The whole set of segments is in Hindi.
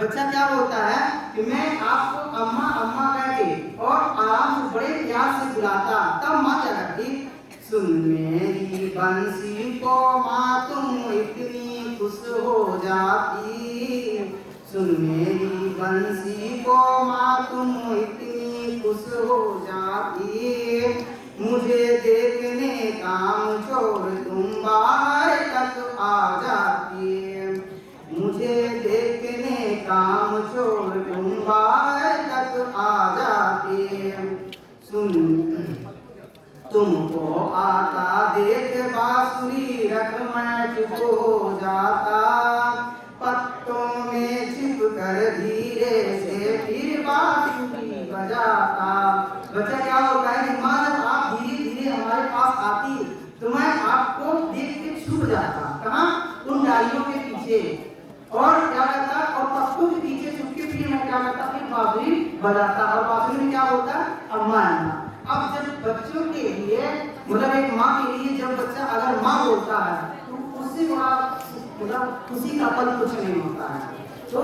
बच्चा क्या बोलता है कि मैं आपको अम्मा अम्मा कह के और आराम से बड़े प्यार से बुलाता, तब माँ क्या करती, सुन मेरी बंसी को माँ तुम इतनी खुश हो जाती, सुन मेरी बंसी को माँ तुम इतनी खुश हो जाती, मुझे देखने काम छोड़ तुम बाहर तक आ जाती, मुझे देखने काम छोड़ तुम बाहर तक आ जाती, सुन तुमको आता देख बांसुरी रख मैं चुप हो जाता, पत्तों में छिप कर धीरे से फिर बांसुरी बजाता। बच्चा क्या होता है कि माँ जब आप धीरे धीरे हमारे पास आती तो मैं आपको देख के छुप जाता, कहाँ, उन डालियों के पीछे, और क्या करता, और पत्तों के पीछे छुप के फिर मैं क्या करता, फिर बांसुरी बजाता, और बांसुरी में क्या होता, अम्मा अम्मा। अब जब बच्चों के लिए मतलब एक माँ के लिए जब बच्चा अगर माँ बोलता है तो उससे बड़ा मतलब खुशी का पल कुछ नहीं होता है। तो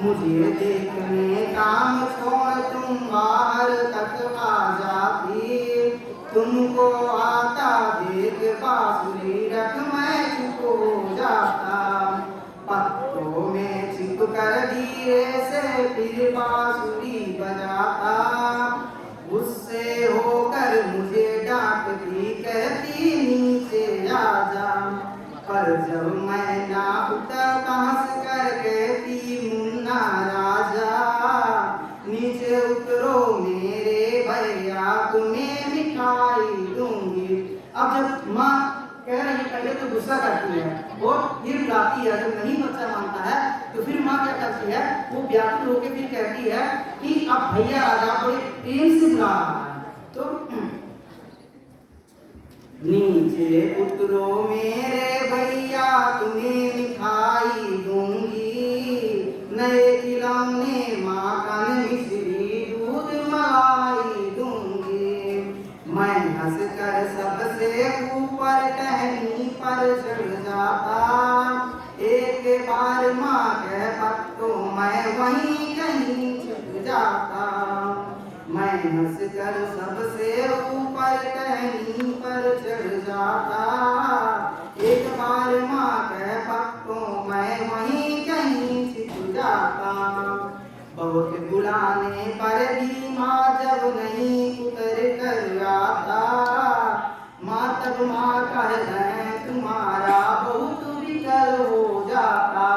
मुझे देखने काम छोड़ तुम बाहर तक आ जाती, तुमको आता देख बांसुरी रख मैं चुप हो जाता, पत्तों में छिप कर धीरे से फिर बांसुरी बजाता, उससे होकर मुझे डांटती कहती नीचे आ जा, पर जब मैं ना उतर हंस कर कहती मुन्ना राजा, नीचे उतरो मेरे भैया तुम्हें मिठाई दूंगी। अब जब माँ कह रही पहले तो गुस्सा करती है और फिर बुलाती है, जब नहीं बच्चा मानता है तो फिर माँ क्या करती है, वो व्याकुल होकर फिर कहती है कि अब भैया राजा को प्रेम से बुला रहा है, तो नीचे उतरो मेरे भैया तुम्हें मिठाई दूंगी, नए खिलौने माखन मिश्री दूध मलाई दूंगी, मैं हंसकर सबसे ऊपर टहनी पर चढ़ जाता, एक बार माँ कह पत्तों मैं वहीं कहीं छुप जाता, मैं हंसकर सबसे ऊपर टहनी पर चढ़ जाता, एक बार माँ कह पत्तों मैं वहीं कहीं छिप जाता, बहुत बुलाने पर भी माँ जब नहीं उतर कर आता, माँ तब माँ कह दें तुम्हारा बहुत विकल हो जाता।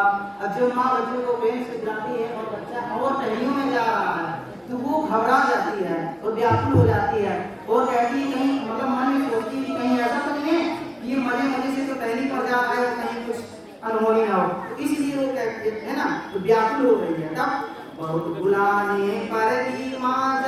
अब जो माँ बच्चों को प्रेम से बुलाती है और बच्चा और टहनियों में जा रहा है तो वो घबरा जाती है और व्याकुल हो जाती है और कहती है कहीं मतलब मन में सोचती है कहीं ऐसा तो नहीं है कि ये मजे मजे से तो टहनी पर जा रहा है और कहीं कुछ अनहोनी ना हो, तो इसलिए वो कहती है ना, तो व्याकुल हो गई है। तब बहुत बुलाने पर भी माँ